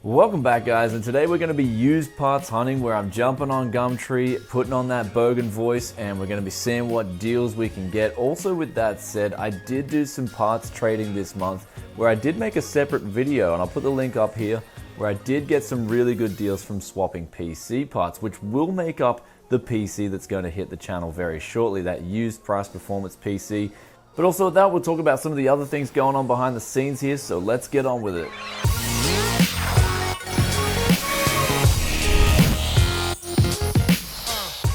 Welcome back, guys, and today we're going to be used parts hunting, where I'm jumping on Gumtree, putting on that bogan voice, and we're going to be seeing what deals we can get. Also, with that said, I did do some parts trading this month where I did make a separate video, and I'll put the link up here, where I did get some really good deals from swapping PC parts, which will make up the PC that's going to hit the channel very shortly, that used price performance PC. But also with that, we'll talk about some of the other things going on behind the scenes here, so let's get on with it.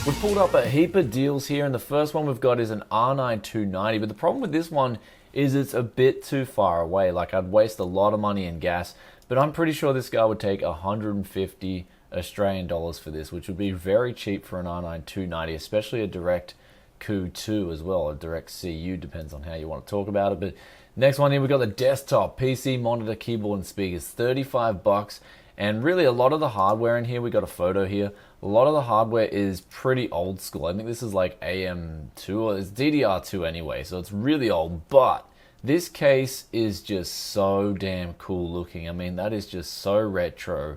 We've pulled up a heap of deals here, and the first one we've got is an R9-290, but the problem with this one is it's a bit too far away. Like, I'd waste a lot of money in gas, but I'm pretty sure this guy would take 150 Australian dollars for this, which would be very cheap for an R9-290, especially a direct Q2 as well, or direct CU, depends on how you want to talk about it. But next one here, we've got the desktop PC monitor, keyboard and speakers, 35 bucks. And really, a lot of the hardware in here, we got a photo here, a lot of the hardware is pretty old school. I think this is like AM2, or it's DDR2 anyway, so it's really old. But this case is just so damn cool looking. I mean, that is just so retro.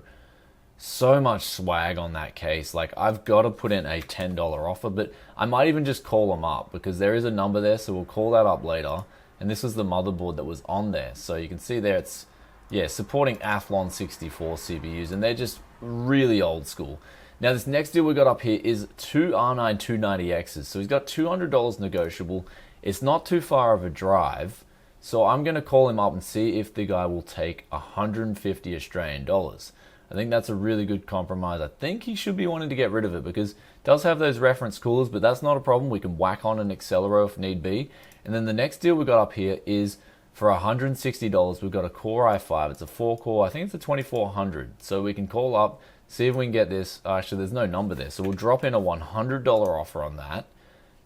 So much swag on that case. Like, I've got to put in a $10 offer, but I might even just call them up, because there is a number there, so we'll call that up later. And this is the motherboard that was on there. So you can see there, it's, yeah, supporting Athlon 64 CPUs, and they're just really old school. Now, this next deal we got up here is two R9-290Xs. So he's got $200 negotiable. It's not too far of a drive. So I'm going to call him up and see if the guy will take 150 Australian dollars. I think that's a really good compromise. I think he should be wanting to get rid of it, because it does have those reference coolers, but that's not a problem. We can whack on an accelerometer if need be. And then the next deal we got up here is for $160, we've got a Core i5. It's a 4-core, I think it's a 2400. So we can call up, see if we can get this. Actually, there's no number there. So we'll drop in a $100 offer on that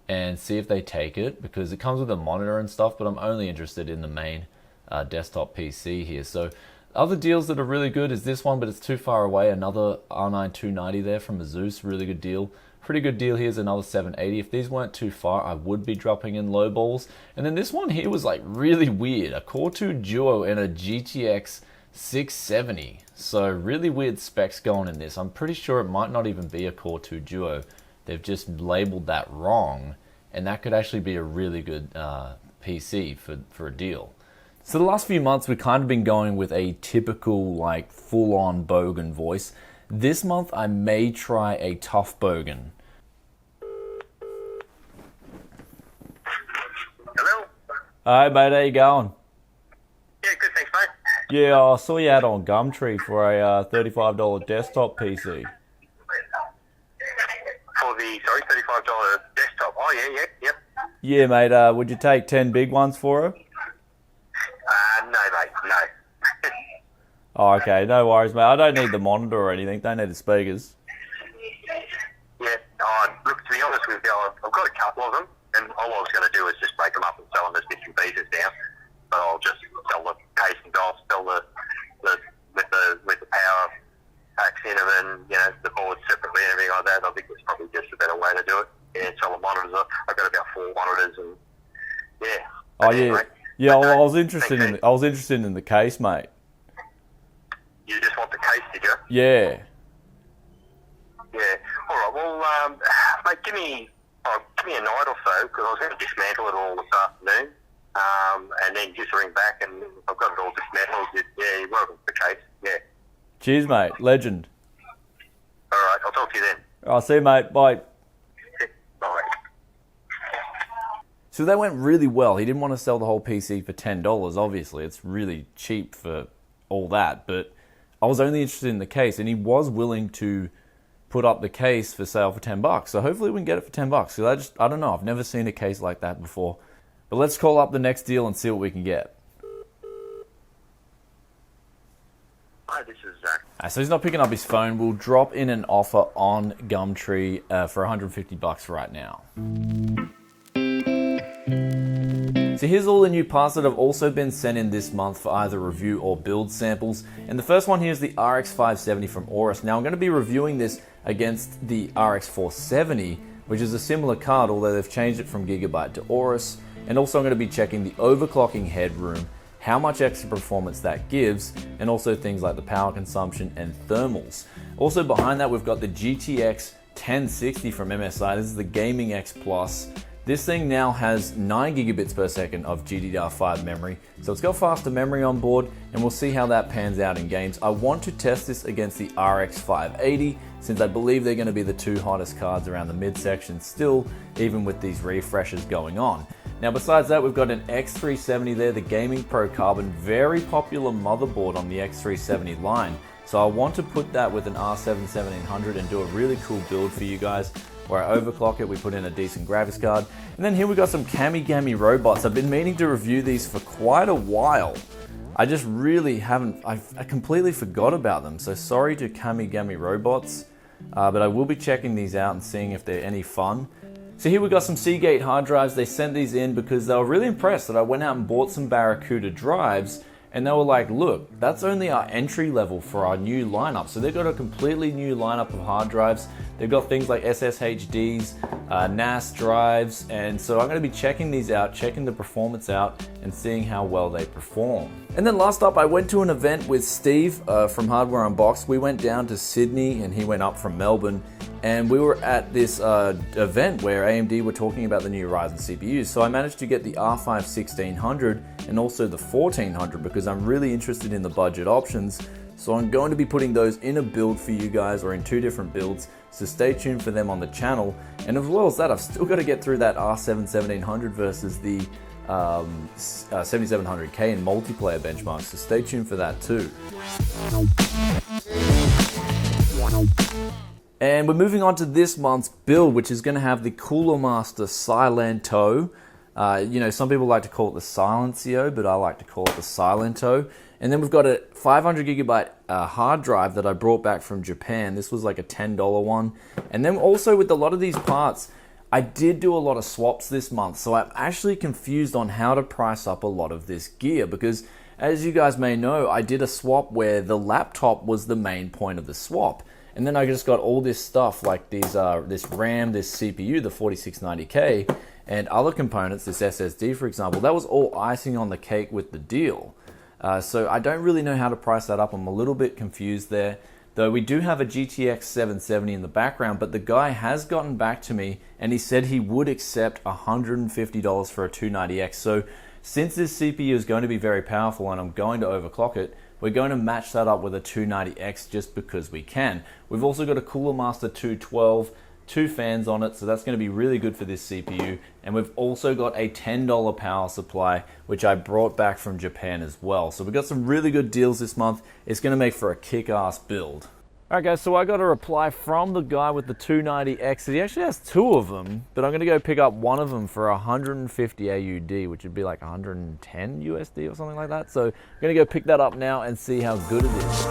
and see if they take it, because it comes with a monitor and stuff, but I'm only interested in the main desktop PC here. So other deals that are really good is this one, but it's too far away. Another R9-290 there from Asus, really good deal. Pretty good deal here is another 780. If these weren't too far, I would be dropping in low balls. And then this one here was like really weird. A Core 2 Duo and a GTX 670. So really weird specs going in this. I'm pretty sure it might not even be a Core 2 Duo. They've just labeled that wrong. And that could actually be a really good PC for a deal. So the last few months, we've kind of been going with a typical, like, full-on bogan voice. This month, I may try a tough bogan. Hello? Hi, mate, how you going? Yeah, good, thanks, mate. Yeah, I saw you out on Gumtree for a $35 desktop PC. For the, sorry, $35 desktop. Oh, yeah, yep. Yeah, mate, would you take 10 big ones for her? No, mate, no. Oh, okay, no worries, mate. I don't need the monitor or anything. Don't need the speakers. Yeah, look, to be honest with you, I've got a couple of them, and all I was going to do is just break them up and sell them as bits and pieces down. But I'll just sell the casings off, sell the with the power packs in them, and, you know, the boards separately and everything like that. I think it's probably just a better way to do it. Yeah, sell the monitors. I've got about 4 monitors, and yeah. Oh, yeah. Anyway, Yeah, well, I was interested in the case, mate. You just want the case, did you? Yeah. Yeah. All right. Well, mate, give me a night or so, because I was going to dismantle it all this afternoon, and then just ring back, and I've got it all dismantled. Yeah, you're welcome for the case. Yeah. Cheers, mate. Legend. All right. I'll talk to you then. I'll see you, mate. Bye. Bye. So that went really well. He didn't want to sell the whole PC for $10, obviously. It's really cheap for all that, but I was only interested in the case, and he was willing to put up the case for sale for $10. So hopefully we can get it for $10. Because I don't know, I've never seen a case like that before. But let's call up the next deal and see what we can get. Hi, this is Zach. So he's not picking up his phone. We'll drop in an offer on Gumtree for $150 right now. So here's all the new parts that have also been sent in this month for either review or build samples. And the first one here is the RX 570 from Aorus. Now I'm going to be reviewing this against the RX 470, which is a similar card, although they've changed it from Gigabyte to Aorus. And also I'm going to be checking the overclocking headroom, how much extra performance that gives, and also things like the power consumption and thermals. Also behind that, we've got the GTX 1060 from MSI. This is the Gaming X Plus. This thing now has 9 gigabits per second of GDDR5 memory, so it's got faster memory on board, and we'll see how that pans out in games. I want to test this against the RX 580, since I believe they're going to be the two hottest cards around the midsection still, even with these refreshes going on. Now besides that, we've got an X370 there, the Gaming Pro Carbon, very popular motherboard on the X370 line. So I want to put that with an R7 1700 and do a really cool build for you guys, where I overclock it, we put in a decent graphics card. And then here we got some Kamigami robots. I've been meaning to review these for quite a while. I just really haven't, I completely forgot about them. So sorry to Kamigami robots, but I will be checking these out and seeing if they're any fun. So here we got some Seagate hard drives. They sent these in because they were really impressed that I went out and bought some Barracuda drives, and they were like, look, that's only our entry level for our new lineup. So they've got a completely new lineup of hard drives. They've got things like SSHDs, NAS drives, and so I'm gonna be checking these out, checking the performance out, and seeing how well they perform. And then last up, I went to an event with Steve from Hardware Unboxed. We went down to Sydney and he went up from Melbourne, and we were at this event where AMD were talking about the new Ryzen CPUs. So I managed to get the R5 1600 and also the 1400 because I'm really interested in the budget options. So I'm going to be putting those in a build for you guys, or in two different builds. So stay tuned for them on the channel. And as well as that, I've still got to get through that R7 1700 versus the 7700K in multiplayer benchmarks. So stay tuned for that too. And we're moving on to this month's build, which is going to have the Cooler Master Silento. You know, some people like to call it the Silencio, but I like to call it the Silento. And then we've got a 500 gigabyte hard drive that I brought back from Japan. This was like a $10 one. And then also with a lot of these parts, I did do a lot of swaps this month. So I'm actually confused on how to price up a lot of this gear, because as you guys may know, I did a swap where the laptop was the main point of the swap. And then I just got all this stuff like these, this RAM, this CPU, the 4690K, and other components, this SSD for example. That was all icing on the cake with the deal. So I don't really know how to price that up. I'm a little bit confused there. Though we do have a GTX 770 in the background, but the guy has gotten back to me and he said he would accept $150 for a 290X. So since this CPU is going to be very powerful and I'm going to overclock it, we're going to match that up with a 290X just because we can. We've also got a Cooler Master 212, 2 fans on it, so that's going to be really good for this CPU. And we've also got a $10 power supply, which I brought back from Japan as well. So we've got some really good deals this month. It's going to make for a kick-ass build. Alright guys, so I got a reply from the guy with the 290X. He actually has 2 of them, but I'm going to go pick up one of them for 150 AUD, which would be like 110 USD or something like that. So I'm going to go pick that up now and see how good it is.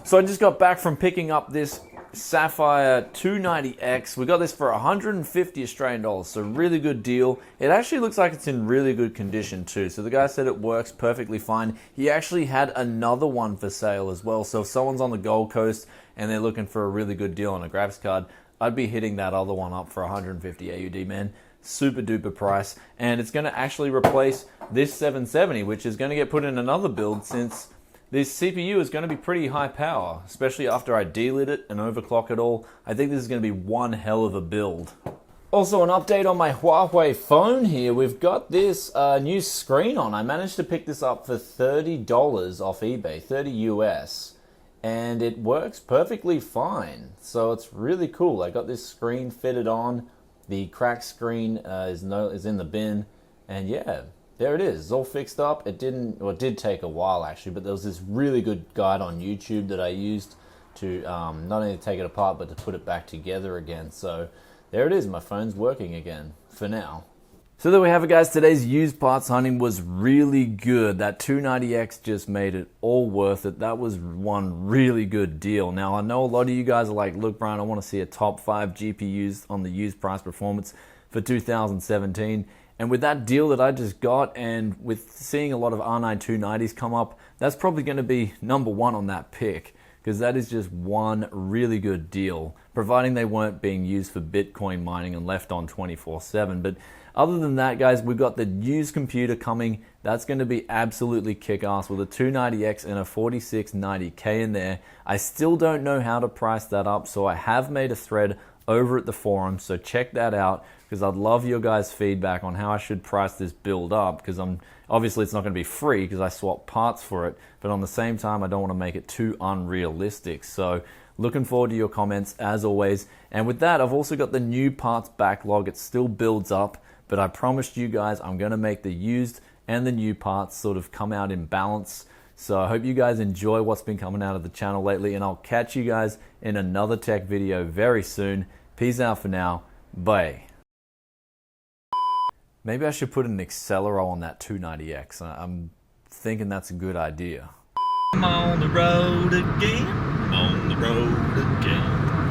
So I just got back from picking up this Sapphire 290X. We got this for 150 Australian dollars, so really good deal. It actually looks like it's in really good condition too. So the guy said it works perfectly fine. He actually had another one for sale as well. So if someone's on the Gold Coast and they're looking for a really good deal on a graphics card, I'd be hitting that other one up for 150 AUD, man. Super duper price. And it's going to actually replace this 770, which is going to get put in another build since this CPU is going to be pretty high power, especially after I delit it and overclock it all. I think this is going to be one hell of a build. Also, an update on my Huawei phone here. We've got this new screen on. I managed to pick this up for $30 off eBay, 30 US, and it works perfectly fine. So it's really cool. I got this screen fitted on. The cracked screen is in the bin, and yeah. There it is. It's all fixed up. It did take a while actually, but there was this really good guide on YouTube that I used to not only take it apart, but to put it back together again. So there it is. My phone's working again for now. So there we have it, guys. Today's used parts hunting was really good. That 290X just made it all worth it. That was one really good deal. Now, I know a lot of you guys are like, look, Brian, I want to see a top 5 GPUs on the used price performance for 2017. And with that deal that I just got, and with seeing a lot of R9-290s come up, that's probably going to be number 1 on that pick. because that is just one really good deal, providing they weren't being used for Bitcoin mining and left on 24/7. But other than that, guys, we've got the used computer coming. That's going to be absolutely kick-ass with a 290X and a 4690K in there. I still don't know how to price that up, so I have made a thread over at the forum, so check that out, because I'd love your guys' feedback on how I should price this build up, because obviously it's not going to be free because I swap parts for it, but on the same time I don't want to make it too unrealistic. So looking forward to your comments as always. And with that, I've also got the new parts backlog. It still builds up, but I promised you guys I'm going to make the used and the new parts sort of come out in balance. So I hope you guys enjoy what's been coming out of the channel lately, and I'll catch you guys in another tech video very soon. Peace out for now. Bye. Maybe I should put an accelerometer on that 290X. I'm thinking that's a good idea. I'm on the road again. I'm on the road again.